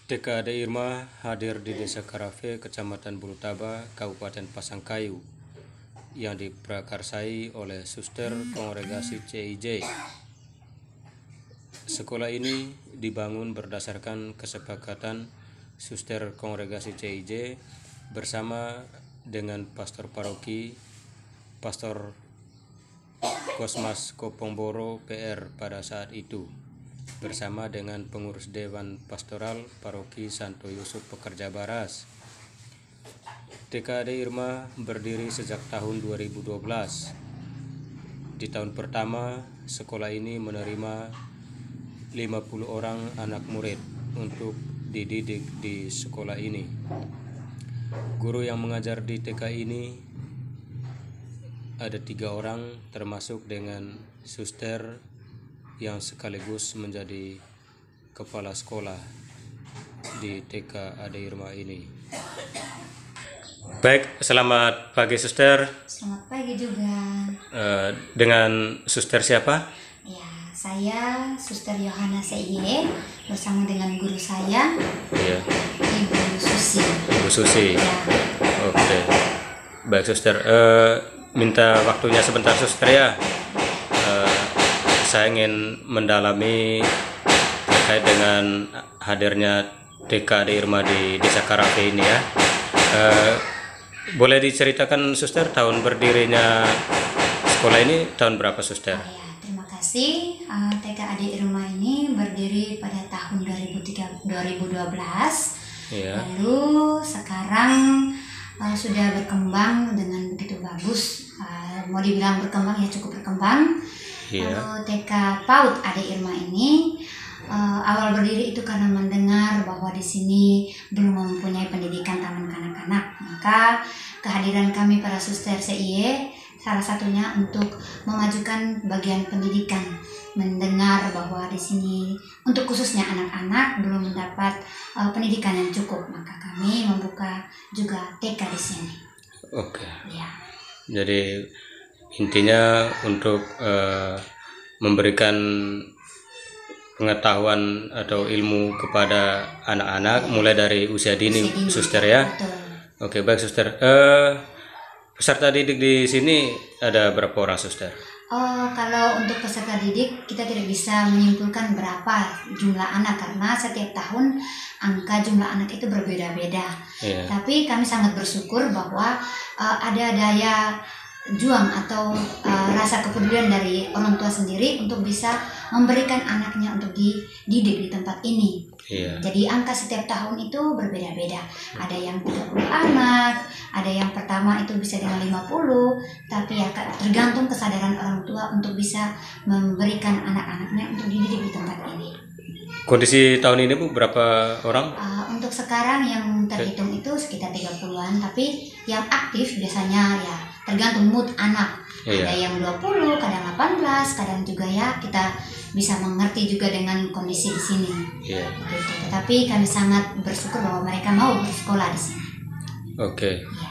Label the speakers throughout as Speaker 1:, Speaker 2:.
Speaker 1: TKD Irma hadir di Desa Karafe, Kecamatan Bulutaba, Kabupaten Pasangkayu, yang diprakarsai oleh Suster Kongregasi CIJ. Sekolah ini dibangun berdasarkan kesepakatan Suster Kongregasi CIJ bersama dengan Pastor Paroki, Pastor Kosmas Kopongboro PR pada saat itu, bersama dengan pengurus Dewan Pastoral Paroki Santo Yusuf Pekerja Baras. TKD Irma berdiri sejak tahun 2012. Di tahun pertama, sekolah ini menerima 50 orang anak murid untuk dididik di sekolah ini. Guru yang mengajar di TK ini ada 3 orang, termasuk dengan suster yang sekaligus menjadi kepala sekolah di TK Ade Irma ini. Baik, selamat pagi suster.
Speaker 2: Selamat pagi juga.
Speaker 1: Dengan suster siapa?
Speaker 2: Ya, saya Suster Yohana CIE bersama dengan guru saya,
Speaker 1: Iya,
Speaker 2: Ibu Susi.
Speaker 1: Ibu Susi.
Speaker 2: Ya,
Speaker 1: Oke. Baik suster, minta waktunya sebentar suster ya. Saya ingin mendalami terkait dengan hadirnya TKD Irma di Desa Karafe ini ya. Boleh diceritakan suster tahun berdirinya sekolah ini tahun berapa suster?
Speaker 2: ya, terima kasih. TK Ade Irma ini berdiri pada tahun 2012.
Speaker 1: Iya.
Speaker 2: Lalu sekarang sudah berkembang dengan begitu bagus. Mau dibilang berkembang ya cukup berkembang.
Speaker 1: Iya.
Speaker 2: Lalu TK PAUD Ade Irma ini awal berdiri itu karena mendengar bahwa di sini belum mempunyai pendidikan taman kanak-kanak, maka kehadiran kami para suster CIE salah satunya untuk memajukan bagian pendidikan. Mendengar bahwa di sini untuk khususnya anak-anak belum mendapat pendidikan yang cukup, maka kami membuka juga TK di sini.
Speaker 1: Oke.
Speaker 2: Ya.
Speaker 1: Jadi intinya untuk memberikan pengetahuan atau ilmu kepada anak-anak mulai dari usia dini, suster ya.
Speaker 2: Betul.
Speaker 1: Oke, baik suster. Peserta didik di sini ada berapa orang suster?
Speaker 2: Kalau untuk peserta didik kita tidak bisa menyimpulkan berapa jumlah anak karena setiap tahun angka jumlah anak itu berbeda-beda.
Speaker 1: Iya.
Speaker 2: Tapi kami sangat bersyukur bahwa ada daya juang atau rasa kepedulian dari orang tua sendiri untuk bisa memberikan anaknya untuk dididik di tempat ini.
Speaker 1: Iya.
Speaker 2: Jadi angka setiap tahun itu berbeda-beda. Ada yang 30 anak, ada yang pertama itu bisa dengan 50, tapi ya tergantung kesadaran orang tua untuk bisa memberikan anak-anaknya untuk dididik di tempat ini.
Speaker 1: Kondisi tahun ini Bu berapa orang?
Speaker 2: Untuk sekarang yang terhitung itu sekitar 30-an, tapi yang aktif biasanya ya tergantung mood anak.
Speaker 1: Iya.
Speaker 2: Ada yang 20, kadang 18, kadang juga ya kita bisa mengerti juga dengan kondisi di sini.
Speaker 1: Iya.
Speaker 2: Gitu. Tetapi kami sangat bersyukur bahwa mereka mau bersekolah di sini.
Speaker 1: Oke.
Speaker 2: Ya.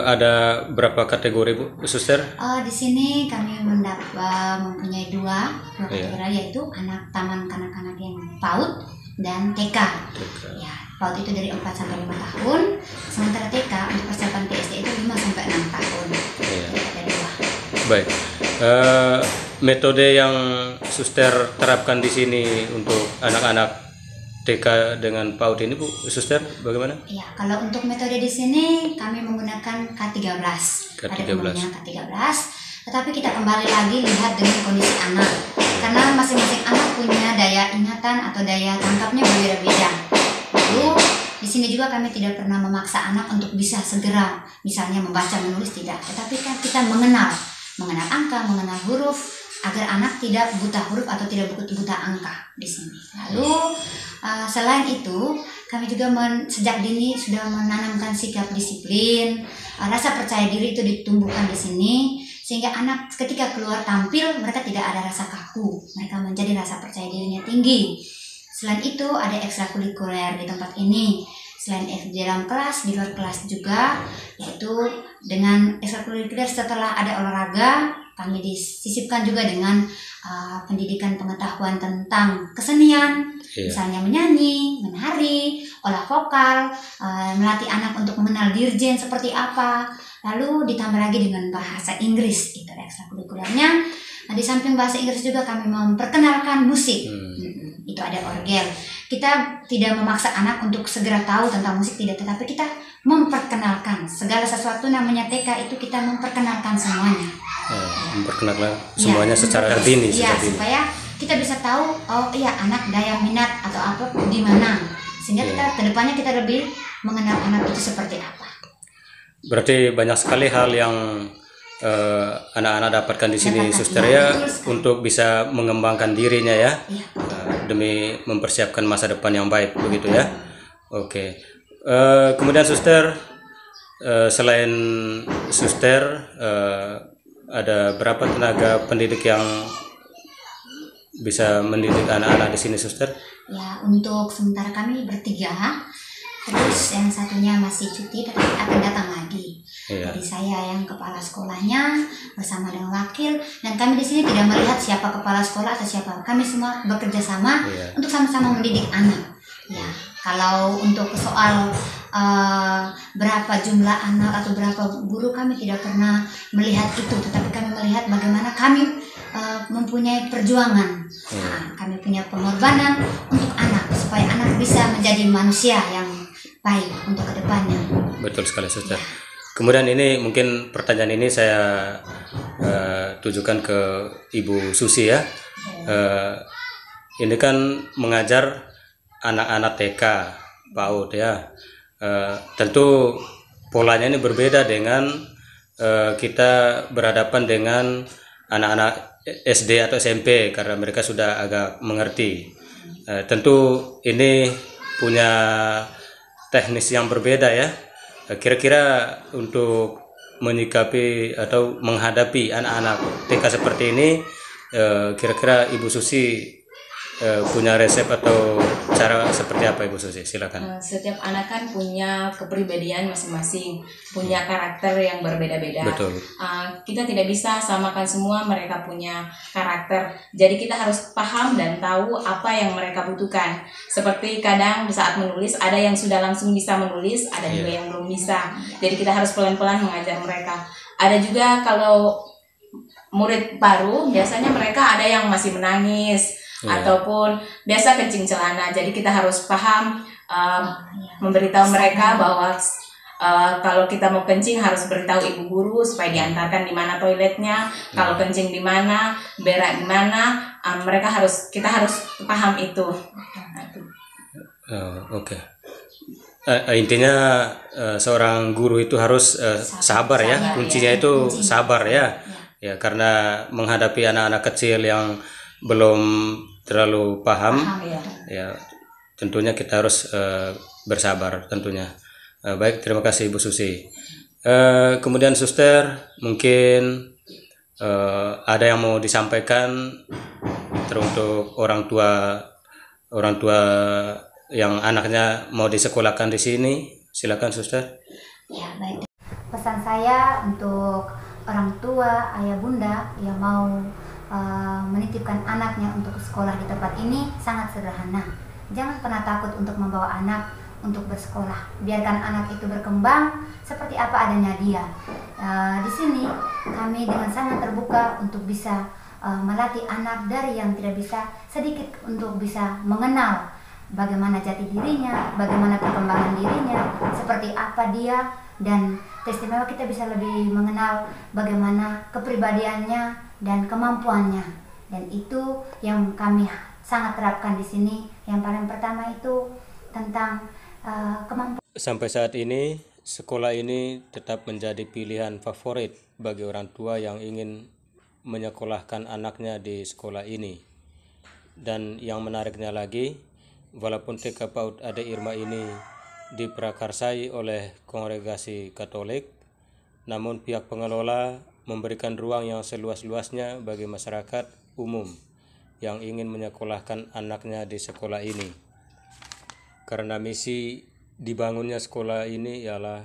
Speaker 1: Ada berapa kategori Bu suster?
Speaker 2: Di sini kami mempunyai dua kategori, yaitu anak taman kanak-kanak yang PAUD dan TK. Ya, PAUD itu dari 4 sampai 5 tahun, sementara TK untuk persiapan PSD itu 5 sampai 6 tahun.
Speaker 1: Iya.
Speaker 2: Jadi ada 2.
Speaker 1: Baik. Metode yang suster terapkan di sini untuk anak-anak TK dengan PAUD ini Bu suster bagaimana?
Speaker 2: Ya, kalau untuk metode di sini kami menggunakan K13. Pada umumnya K13. Tetapi kita kembali lagi lihat dengan kondisi anak. Karena masing-masing anak punya daya ingatan atau daya tangkapnya berbeda-beda. Lalu di sini juga kami tidak pernah memaksa anak untuk bisa segera misalnya membaca menulis, tidak. Tetapi kan kita mengenal angka, mengenal huruf agar anak tidak buta huruf atau tidak buta angka di sini. Lalu selain itu kami juga sejak dini sudah menanamkan sikap disiplin, rasa percaya diri itu ditumbuhkan di sini sehingga anak ketika keluar tampil mereka tidak ada rasa kaku, mereka menjadi rasa percaya dirinya tinggi. Selain itu ada ekstrakurikuler di tempat ini. Selain di dalam kelas, di luar kelas juga, yaitu dengan ekstrakurikuler setelah ada olahraga, kami disisipkan juga dengan pendidikan pengetahuan tentang kesenian, misalnya menyanyi, menari, olah vokal, melatih anak untuk mengenal dirjen seperti apa, lalu ditambah lagi dengan bahasa Inggris, itu ekstrakurikulernya. Nah, di samping bahasa Inggris juga kami memperkenalkan musik. Itu ada orgel. Kita tidak memaksa anak untuk segera tahu tentang musik, tidak, tetapi kita memperkenalkan segala sesuatu. Namanya TK itu kita memperkenalkan semuanya.
Speaker 1: Memperkenalkan semuanya secara dini.
Speaker 2: Ya, supaya kita bisa tahu, oh iya anak daya minat atau apa di mana, sehingga kita kedepannya kita lebih mengenal anak itu seperti apa.
Speaker 1: Berarti banyak sekali hal yang anak-anak dapatkan di sini, Suster, ya, untuk bisa mengembangkan dirinya ya, demi mempersiapkan masa depan yang baik, begitu ya. Oke. Kemudian Suster, selain Suster, ada berapa tenaga pendidik yang bisa mendidik anak-anak di sini, Suster?
Speaker 2: Ya, untuk sementara kami bertiga. Terus yang satunya masih cuti tetapi akan datang lagi. Jadi saya yang kepala sekolahnya bersama dengan wakil, dan kami di sini tidak melihat siapa kepala sekolah atau siapa. Kami semua bekerja sama untuk sama-sama mendidik anak. Ya, kalau untuk soal berapa jumlah anak atau berapa guru, kami tidak pernah melihat itu, tetapi kami melihat bagaimana kami mempunyai perjuangan. Kami punya pengorbanan untuk anak supaya anak bisa menjadi manusia yang baik untuk kedepannya. Betul
Speaker 1: sekali, Suster. Kemudian ini mungkin pertanyaan ini saya tujukan ke Ibu Susi ya. Ini kan mengajar anak-anak TK, PAUD ya. Tentu polanya ini berbeda dengan kita berhadapan dengan anak-anak SD atau SMP karena mereka sudah agak mengerti. Tentu ini punya teknis yang berbeda ya. Kira-kira untuk menyikapi atau menghadapi anak-anak TK seperti ini, kira-kira Ibu Susi punya resep atau cara seperti apa, Ibu Susi? Silakan.
Speaker 3: Setiap anak kan punya kepribadian masing-masing, punya karakter yang berbeda-beda.
Speaker 1: Betul.
Speaker 3: Kita tidak bisa samakan semua, mereka punya karakter. Jadi kita harus paham dan tahu apa yang mereka butuhkan. Seperti kadang di saat menulis ada yang sudah langsung bisa menulis, ada juga yang belum bisa. Jadi kita harus pelan-pelan mengajar mereka. Ada juga kalau murid baru, biasanya mereka ada yang masih menangis. Ataupun biasa kencing celana, jadi kita harus paham memberitahu mereka bahwa kalau kita mau kencing harus beritahu ibu guru supaya diantarkan di mana toiletnya, kalau kencing di mana, berak di mana, kita harus paham itu.
Speaker 1: Oke. Intinya seorang guru itu harus sabar ya, kuncinya itu sabar ya. Ya, karena menghadapi anak-anak kecil yang belum terlalu paham ya, tentunya kita harus bersabar tentunya. Baik, terima kasih Ibu Susi. Kemudian Suster, mungkin ada yang mau disampaikan teruntuk orang tua yang anaknya mau disekolahkan di sini. Silakan Suster.
Speaker 2: Ya, baik. Pesan saya untuk orang tua, ayah bunda yang mau menitipkan anaknya untuk sekolah di tempat ini sangat sederhana. Jangan pernah takut untuk membawa anak untuk bersekolah. Biarkan anak itu berkembang seperti apa adanya dia. Di sini kami dengan sangat terbuka untuk bisa melatih anak dari yang tidak bisa sedikit untuk bisa mengenal bagaimana jati dirinya, bagaimana perkembangan dirinya, seperti apa dia, dan teristimewa kita bisa lebih mengenal bagaimana kepribadiannya dan kemampuannya. Dan itu yang kami sangat terapkan di sini. Yang paling pertama itu tentang kemampuan.
Speaker 1: Sampai saat ini sekolah ini tetap menjadi pilihan favorit bagi orang tua yang ingin menyekolahkan anaknya di sekolah ini. Dan yang menariknya lagi, walaupun TK PAUD Ade Irma ini diprakarsai oleh kongregasi Katolik, namun pihak pengelola memberikan ruang yang seluas-luasnya bagi masyarakat umum yang ingin menyekolahkan anaknya di sekolah ini. Karena misi dibangunnya sekolah ini ialah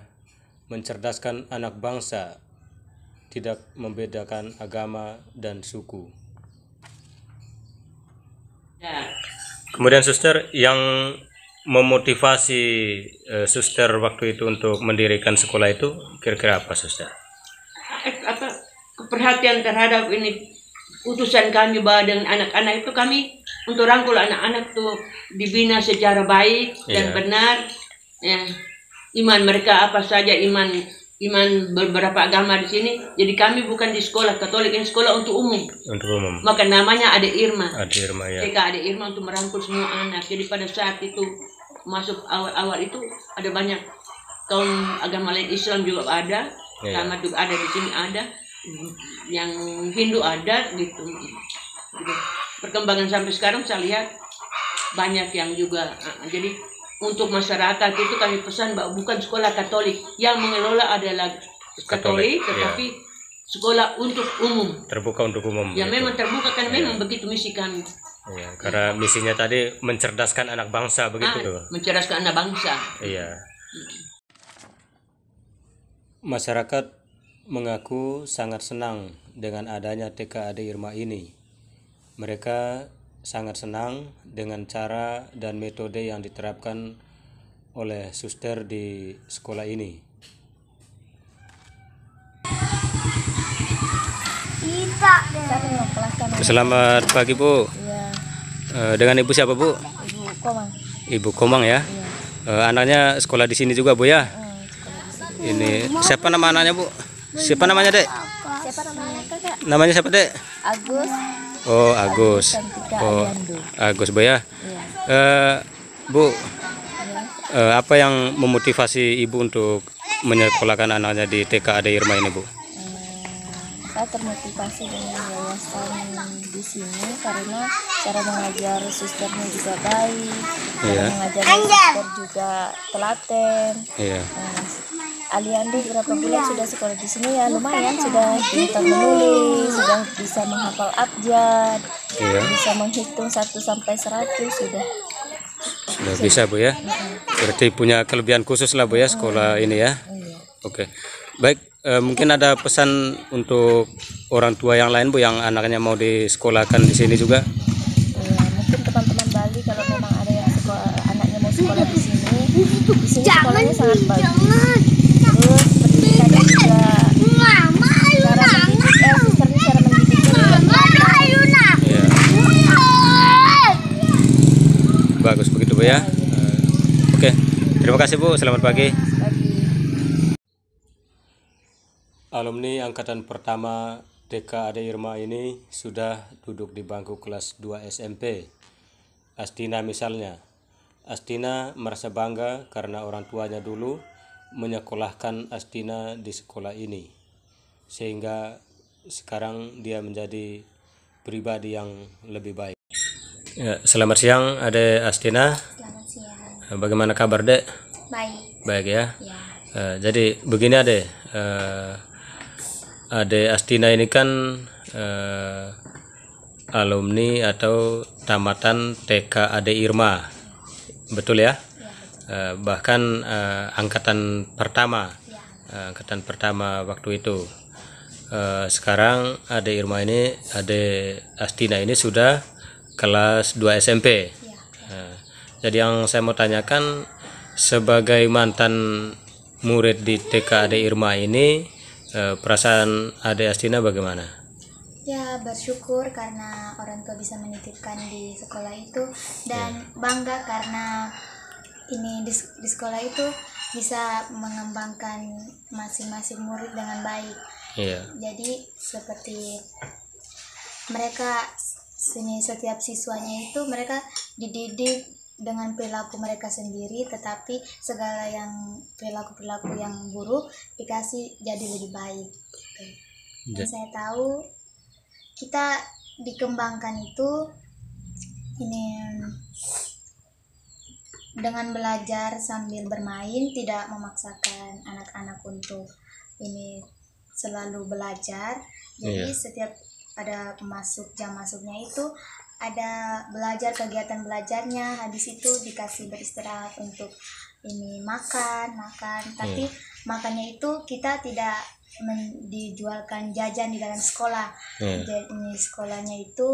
Speaker 1: mencerdaskan anak bangsa tidak membedakan agama dan suku.
Speaker 4: Ya.
Speaker 1: Kemudian suster, yang memotivasi suster waktu itu untuk mendirikan sekolah itu kira-kira apa suster?
Speaker 4: Apa perhatian terhadap ini utusan kami bahwa dengan anak-anak itu kami untuk rangkul anak-anak tuh dibina secara baik dan benar. Ya, iman mereka apa saja, iman beberapa agama di sini. Jadi kami bukan di sekolah Katolik, ini sekolah untuk umum.
Speaker 1: Untuk umum.
Speaker 4: Maka namanya Ade Irma.
Speaker 1: Ade Irma ya.
Speaker 4: TK Ade Irma untuk merangkul semua anak. Jadi pada saat itu masuk awal itu ada banyak kaum agama lain, Islam juga ada, sama juga ada di sini ada, yang Hindu ada gitu. Perkembangan sampai sekarang saya lihat banyak yang juga. Jadi untuk masyarakat itu kami pesan bahwa bukan sekolah Katolik, yang mengelola adalah Katolik, tetapi sekolah untuk umum.
Speaker 1: Terbuka untuk umum.
Speaker 4: Ya gitu. Memang terbuka kan memang begitu misi kami.
Speaker 1: Ya, karena misinya tadi mencerdaskan anak bangsa begitu tuh.
Speaker 4: Mencerdaskan anak bangsa.
Speaker 1: Iya. Masyarakat mengaku sangat senang dengan adanya TK Ade Irma ini. Mereka sangat senang dengan cara dan metode yang diterapkan oleh suster di sekolah ini. Selamat pagi Bu. Dengan Ibu siapa Bu?
Speaker 5: Ibu Komang.
Speaker 1: Ibu Komang ya. Anaknya sekolah di sini juga Bu ya. Ini siapa nama anaknya Bu? Siapa namanya Dek?
Speaker 5: Siapa namanya kakak?
Speaker 1: Namanya siapa Dek?
Speaker 5: Agus.
Speaker 1: Oh Agus. Oh Agus Bu ya. Bu, apa yang memotivasi Ibu untuk menyekolahkan anaknya di TK Ade Irma ini Bu?
Speaker 5: Saya termotivasi dengan yayasan di sini karena cara mengajar susternya juga baik, cara mengajar suster juga telaten. Aliando berapa bulan sudah sekolah di sini ya lumayan, sudah pintar menulis, sudah bisa menghafal abjad, bisa menghitung 1 sampai 100 sudah
Speaker 1: bisa Bu ya. Berarti punya kelebihan khusus lah Bu ya sekolah ini ya. Oke. Baik, mungkin ada pesan untuk orang tua yang lain Bu yang anaknya mau disekolahkan di sini juga.
Speaker 5: Mungkin teman-teman Bali kalau memang ada yang anaknya mau sekolah di sini sekolahnya sangat bagus. Terus pendidikannya juga cara mendidiknya
Speaker 1: bagus begitu Bu ya. Oke, terima kasih Bu, selamat pagi. Alumni angkatan pertama TK Ade Irma ini sudah duduk di bangku kelas 2 SMP. Astina misalnya. Astina merasa bangga karena orang tuanya dulu menyekolahkan Astina di sekolah ini. Sehingga sekarang dia menjadi pribadi yang lebih baik. Ya, selamat siang Ade Astina.
Speaker 2: Selamat siang.
Speaker 1: Bagaimana kabar Dek?
Speaker 2: Baik.
Speaker 1: Baik ya.
Speaker 2: Ya.
Speaker 1: Jadi begini Ade. Ade Astina ini kan alumni atau tamatan TK Ade Irma, betul ya? Bahkan angkatan pertama waktu itu. Sekarang Ade Irma ini, Ade Astina ini sudah kelas 2 SMP. Jadi yang saya mau tanyakan, sebagai mantan murid di TK Ade Irma ini, perasaan Ade Astina bagaimana?
Speaker 2: Ya, bersyukur karena orang tua bisa menitipkan di sekolah itu, dan bangga karena ini di sekolah itu bisa mengembangkan masing-masing murid dengan baik. Jadi seperti mereka sini, setiap siswanya itu mereka dididik dengan perilaku mereka sendiri, tetapi segala yang perilaku yang buruk dikasih jadi lebih baik. Dan saya tahu kita dikembangkan itu ini dengan belajar sambil bermain, tidak memaksakan anak-anak untuk ini selalu belajar. Jadi setiap ada jam masuknya itu ada belajar, kegiatan belajarnya, habis itu dikasih beristirahat untuk ini makan, tapi makannya itu kita tidak dijualkan jajan di dalam sekolah. Jadi sekolahnya itu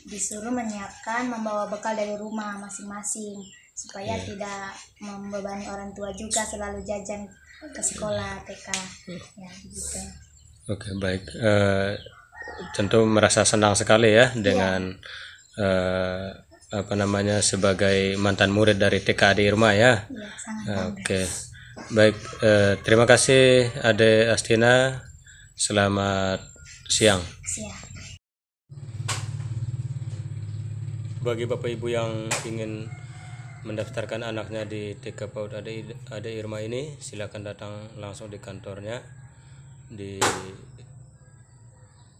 Speaker 2: disuruh menyiapkan membawa bekal dari rumah masing-masing supaya tidak membebani orang tua juga selalu jajan ke sekolah TK. Ya begitu.
Speaker 1: Oke, baik. Tentu merasa senang sekali ya dengan sebagai mantan murid dari TK Ade Irma ya.
Speaker 2: Iya, sangat
Speaker 1: Oke. Baik, terima kasih Ade Astina. Selamat siang. Bagi Bapak Ibu yang ingin mendaftarkan anaknya di TK PAUD Ade Irma ini, silakan datang langsung di kantornya di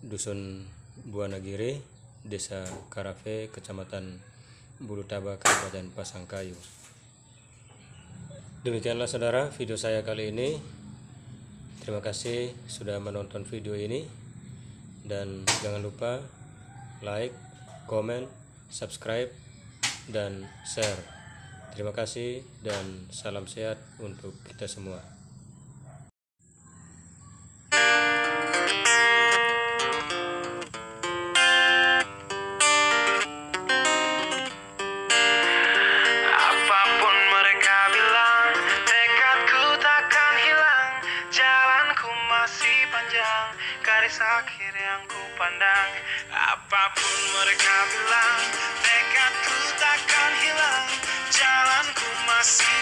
Speaker 1: Dusun Buanagiri, Desa Karafe, Kecamatan Bulutaba, Kabupaten Pasangkayu. Demikianlah saudara video saya kali ini. Terima kasih sudah menonton video ini, dan jangan lupa like, komen, subscribe, dan share. Terima kasih dan salam sehat untuk kita semua.
Speaker 6: Apapun mereka bilang, tekadku takkan hilang. Jalanku masih panjang, garis akhir yang ku pandang. Apapun mereka bilang, tekadku takkan hilang. Jalanku masih